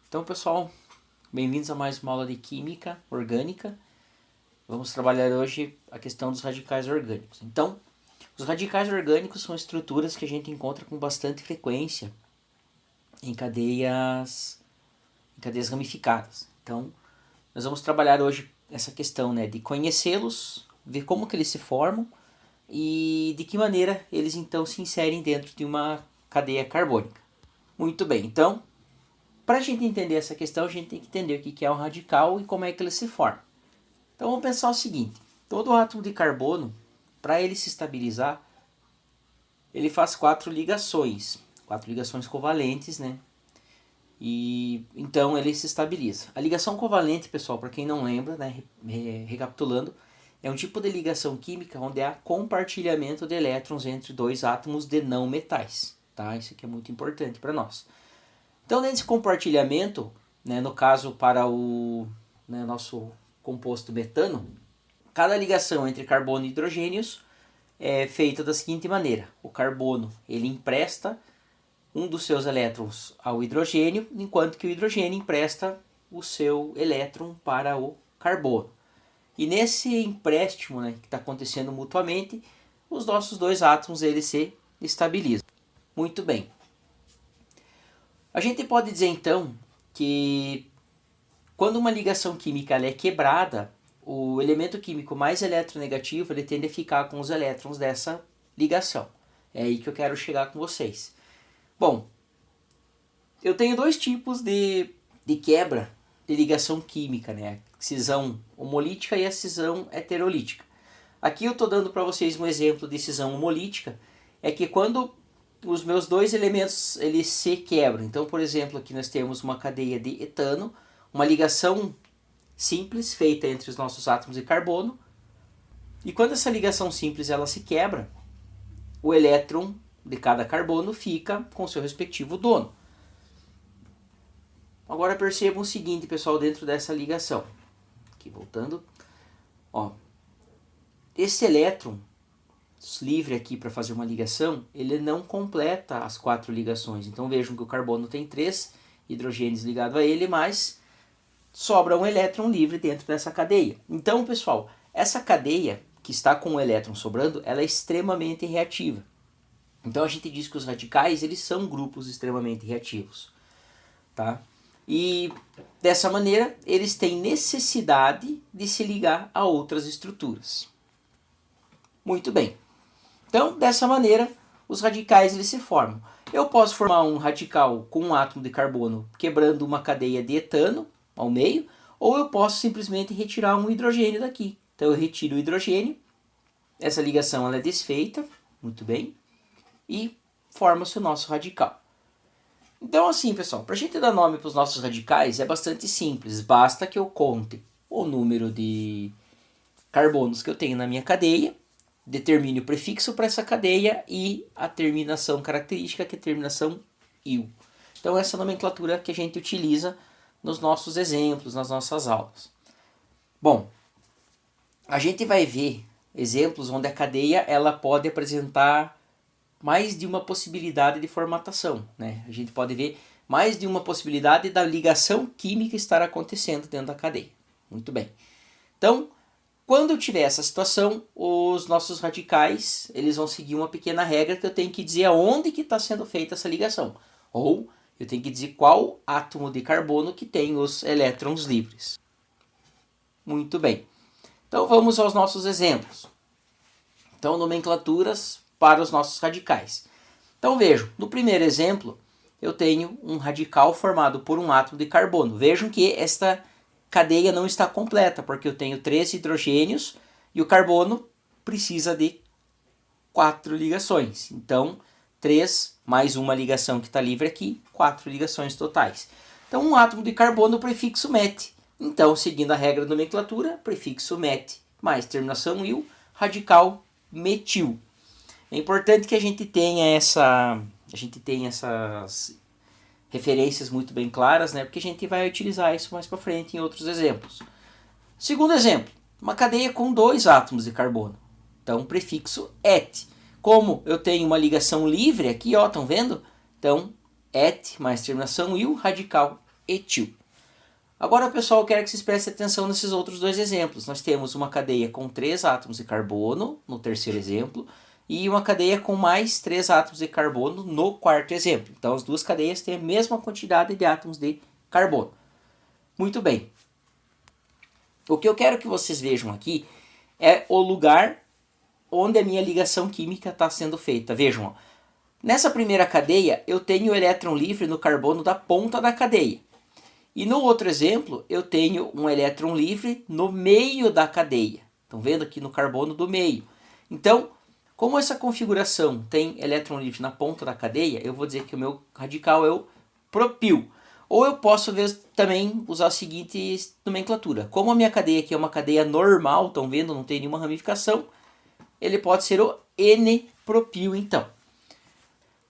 Então, pessoal, bem-vindos a mais uma aula de Química Orgânica. Vamos trabalhar hoje a questão dos radicais orgânicos. Então, os radicais orgânicos são estruturas que a gente encontra com bastante frequência em cadeias ramificadas. Então, nós vamos trabalhar hoje essa questão, de conhecê-los, ver como que eles se formam e de que maneira eles então se inserem dentro de uma cadeia carbônica. Muito bem, então, para a gente entender essa questão, a gente tem que entender o que é um radical e como é que ele se forma. Então vamos pensar o seguinte: todo átomo de carbono, para ele se estabilizar, ele faz quatro ligações covalentes, E então ele se estabiliza. A ligação covalente, pessoal, para quem não lembra, recapitulando, é um tipo de ligação química onde há compartilhamento de elétrons entre dois átomos de não metais, tá? Isso aqui é muito importante para nós. Então, nesse compartilhamento, no caso para o nosso composto metano, cada ligação entre carbono e hidrogênios é feita da seguinte maneira: o carbono ele empresta um dos seus elétrons ao hidrogênio, enquanto que o hidrogênio empresta o seu elétron para o carbono. E nesse empréstimo, que está acontecendo mutuamente, os nossos dois átomos eles se estabilizam. Muito bem. A gente pode dizer então que quando uma ligação química ela é quebrada, o elemento químico mais eletronegativo ele tende a ficar com os elétrons dessa ligação. É aí que eu quero chegar com vocês. Bom, eu tenho dois tipos de quebra de ligação química, a cisão homolítica e a cisão heterolítica. Aqui eu estou dando para vocês um exemplo de cisão homolítica, é que quando os meus dois elementos eles se quebram. Então, por exemplo, aqui nós temos uma cadeia de etano, uma ligação simples feita entre os nossos átomos de carbono. E quando essa ligação simples ela se quebra, o elétron de cada carbono fica com seu respectivo dono. Agora percebam o seguinte, pessoal, dentro dessa ligação. Aqui voltando. Esse elétron livre aqui para fazer uma ligação, ele não completa as quatro ligações. Então vejam que o carbono tem 3 hidrogênios ligados a ele, mas sobra um elétron livre dentro dessa cadeia. Então, pessoal, essa cadeia que está com o elétron sobrando, ela é extremamente reativa. Então a gente diz que os radicais eles são grupos extremamente reativos, tá? E dessa maneira eles têm necessidade de se ligar a outras estruturas. Muito bem. Então, dessa maneira, os radicais eles se formam. Eu posso formar um radical com um átomo de carbono quebrando uma cadeia de etano ao meio, ou eu posso simplesmente retirar um hidrogênio daqui. Então, eu retiro o hidrogênio, essa ligação ela é desfeita, muito bem, e forma-se o nosso radical. Então, assim, pessoal, para a gente dar nome para os nossos radicais é bastante simples. Basta que eu conte o número de carbonos que eu tenho na minha cadeia, determine o prefixo para essa cadeia e a terminação característica, que é a terminação -il. Então essa é a nomenclatura que a gente utiliza nos nossos exemplos, nas nossas aulas. Bom, a gente vai ver exemplos onde a cadeia ela pode apresentar mais de uma possibilidade de formatação. A gente pode ver mais de uma possibilidade da ligação química estar acontecendo dentro da cadeia. Muito bem. Então, quando eu tiver essa situação, os nossos radicais eles vão seguir uma pequena regra que eu tenho que dizer aonde que está sendo feita essa ligação. Ou eu tenho que dizer qual átomo de carbono que tem os elétrons livres. Muito bem. Então vamos aos nossos exemplos. Então, nomenclaturas para os nossos radicais. Então vejam, no primeiro exemplo, eu tenho um radical formado por um átomo de carbono. Vejam que esta cadeia não está completa, porque eu tenho 3 hidrogênios e o carbono precisa de 4 ligações. Então, 3 mais uma ligação que está livre aqui, 4 ligações totais. Então, um átomo de carbono, o prefixo met. Então, seguindo a regra da nomenclatura, prefixo met mais terminação -il, radical metil. É importante que a gente tenha essas referências muito bem claras, porque a gente vai utilizar isso mais para frente em outros exemplos. Segundo exemplo, uma cadeia com 2 átomos de carbono. Então, prefixo et. Como eu tenho uma ligação livre aqui, estão vendo? Então, et mais terminação -il, radical etil. Agora, pessoal, eu quero que vocês prestem atenção nesses outros dois exemplos. Nós temos uma cadeia com 3 átomos de carbono, no terceiro exemplo, e uma cadeia com mais 3 átomos de carbono, no quarto exemplo. Então, as duas cadeias têm a mesma quantidade de átomos de carbono. Muito bem. O que eu quero que vocês vejam aqui é o lugar onde a minha ligação química está sendo feita. Vejam, ó. Nessa primeira cadeia, eu tenho o elétron livre no carbono da ponta da cadeia. E no outro exemplo, eu tenho um elétron livre no meio da cadeia. Estão vendo aqui no carbono do meio. Então, como essa configuração tem elétron livre na ponta da cadeia, eu vou dizer que o meu radical é o propil. Ou eu posso também usar a seguinte nomenclatura. Como a minha cadeia aqui é uma cadeia normal, estão vendo, não tem nenhuma ramificação, ele pode ser o N-propil, então.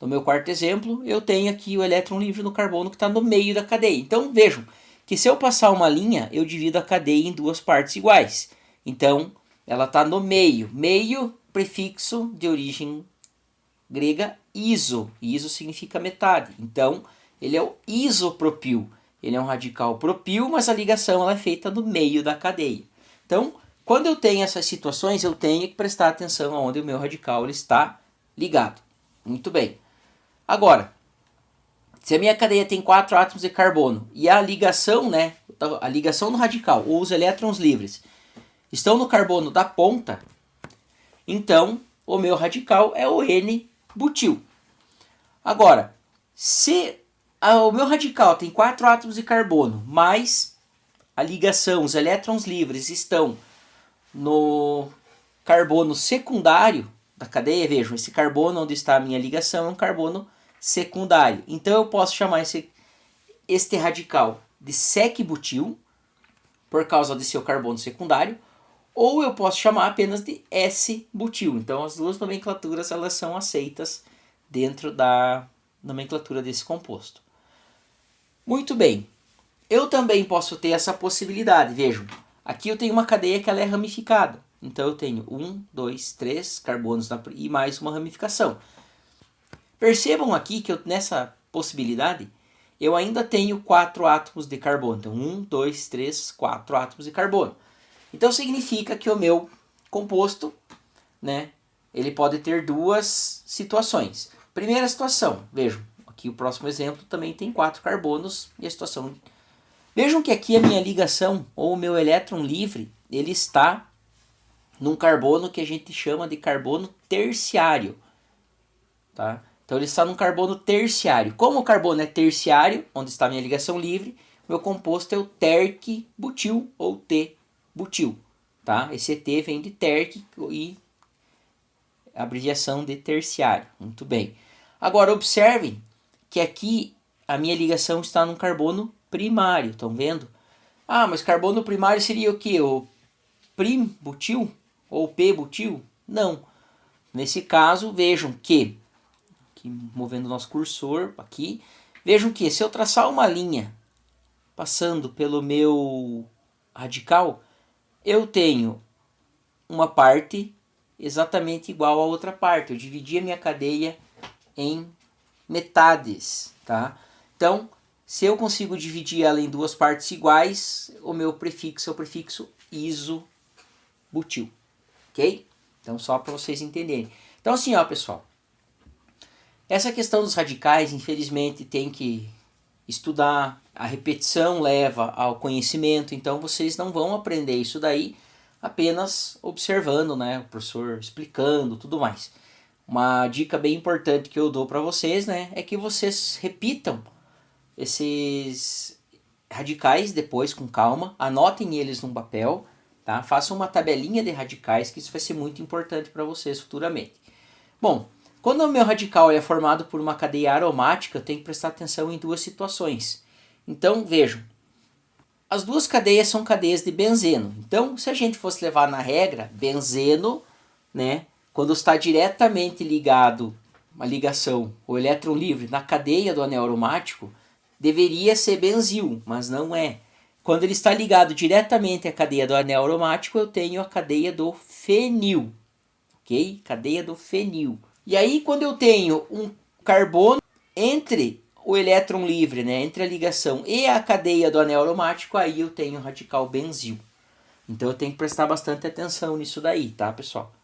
No meu quarto exemplo, eu tenho aqui o elétron livre no carbono que está no meio da cadeia. Então, vejam que se eu passar uma linha, eu divido a cadeia em duas partes iguais. Então, ela está no meio. Meio, prefixo de origem grega, iso. Iso significa metade. Então, ele é o isopropil. Ele é um radical propil, mas a ligação ela é feita no meio da cadeia. Então, quando eu tenho essas situações, eu tenho que prestar atenção aonde o meu radical ele está ligado. Muito bem. Agora, se a minha cadeia tem 4 átomos de carbono e a ligação, a ligação no radical, ou os elétrons livres, estão no carbono da ponta, então o meu radical é o N-butil. Agora, se o meu radical tem 4 átomos de carbono, mas a ligação, os elétrons livres estão no carbono secundário da cadeia, vejam, esse carbono onde está a minha ligação é um carbono secundário. Então eu posso chamar este radical de sec-butil, por causa de seu carbono secundário, ou eu posso chamar apenas de S-butil. Então as duas nomenclaturas elas são aceitas dentro da nomenclatura desse composto. Muito bem, eu também posso ter essa possibilidade, vejam, aqui eu tenho uma cadeia que ela é ramificada. Então eu tenho 1, 2, 3 carbonos e mais uma ramificação. Percebam aqui que nessa possibilidade eu ainda tenho 4 átomos de carbono. Então 1, 2, 3, 4 átomos de carbono. Então significa que o meu composto, ele pode ter duas situações. Primeira situação, vejam, aqui o próximo exemplo também tem 4 carbonos e a situação... Vejam que aqui a minha ligação, ou o meu elétron livre, ele está num carbono que a gente chama de carbono terciário. Tá? Então ele está num carbono terciário. Como o carbono é terciário, onde está a minha ligação livre, meu composto é o terc-butil ou T-butil. Tá? Esse T vem de terc e abreviação de terciário. Muito bem. Agora observem que aqui a minha ligação está num carbono primário. Estão vendo? Ah, mas carbono primário seria o quê? O prim-butil? Ou p-butil? Não. Nesse caso, vejam que movendo o nosso cursor aqui, vejam que se eu traçar uma linha passando pelo meu radical, eu tenho uma parte exatamente igual a outra parte. Eu dividi a minha cadeia em metades, tá? Então, se eu consigo dividir ela em duas partes iguais, o meu prefixo é o prefixo isobutil, ok? Então, só para vocês entenderem. Então, assim, ó, pessoal. Essa questão dos radicais, infelizmente, tem que estudar. A repetição leva ao conhecimento, então vocês não vão aprender isso daí apenas observando, o professor explicando, tudo mais. Uma dica bem importante que eu dou para vocês, é que vocês repitam esses radicais depois com calma, anotem eles num papel, tá? Façam uma tabelinha de radicais, que isso vai ser muito importante para vocês futuramente. Bom, quando o meu radical é formado por uma cadeia aromática, eu tenho que prestar atenção em duas situações. Então, vejam, as duas cadeias são cadeias de benzeno. Então, se a gente fosse levar na regra, benzeno, quando está diretamente ligado, uma ligação, o elétron livre na cadeia do anel aromático, deveria ser benzil, mas não é. Quando ele está ligado diretamente à cadeia do anel aromático, eu tenho a cadeia do fenil, ok? Cadeia do fenil. E aí, quando eu tenho um carbono entre o elétron livre, né, entre a ligação e a cadeia do anel aromático, aí eu tenho o radical benzil. Então eu tenho que prestar bastante atenção nisso daí, tá, pessoal?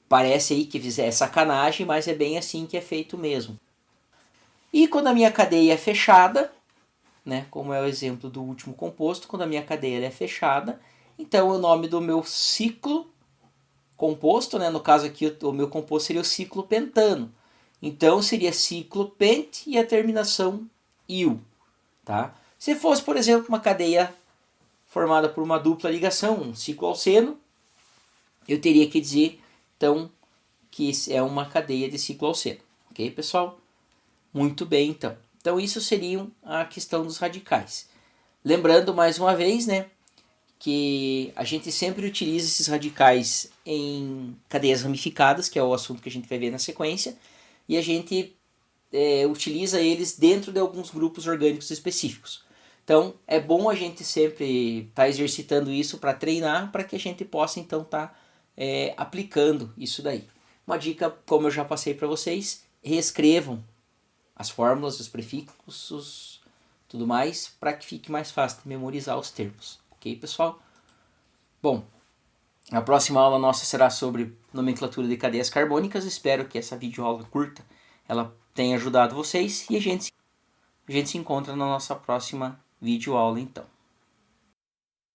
Parece aí que é sacanagem, mas é bem assim que é feito mesmo. E quando a minha cadeia é fechada, né, como é o exemplo do último composto, quando a minha cadeia é fechada, então o nome do meu ciclo composto, né, no caso aqui o meu composto seria o ciclo pentano. Então seria ciclo pent e a terminação il, tá? Se fosse, por exemplo, uma cadeia formada por uma dupla ligação, um ciclo alceno, eu teria que dizer, então, que é uma cadeia de ciclo alceno. Ok, pessoal? Muito bem, então. Então, isso seria a questão dos radicais. Lembrando, mais uma vez, né, que a gente sempre utiliza esses radicais em cadeias ramificadas, que é o assunto que a gente vai ver na sequência, e a gente utiliza eles dentro de alguns grupos orgânicos específicos. Então, é bom a gente sempre estar exercitando isso para treinar, para que a gente possa, então, estar aplicando isso daí. Uma dica, como eu já passei para vocês, reescrevam as fórmulas, os prefixos, tudo mais, para que fique mais fácil de memorizar os termos. Ok, pessoal? Bom, a próxima aula nossa será sobre nomenclatura de cadeias carbônicas. Espero que essa videoaula curta ela tenha ajudado vocês e a gente se encontra na nossa próxima videoaula então.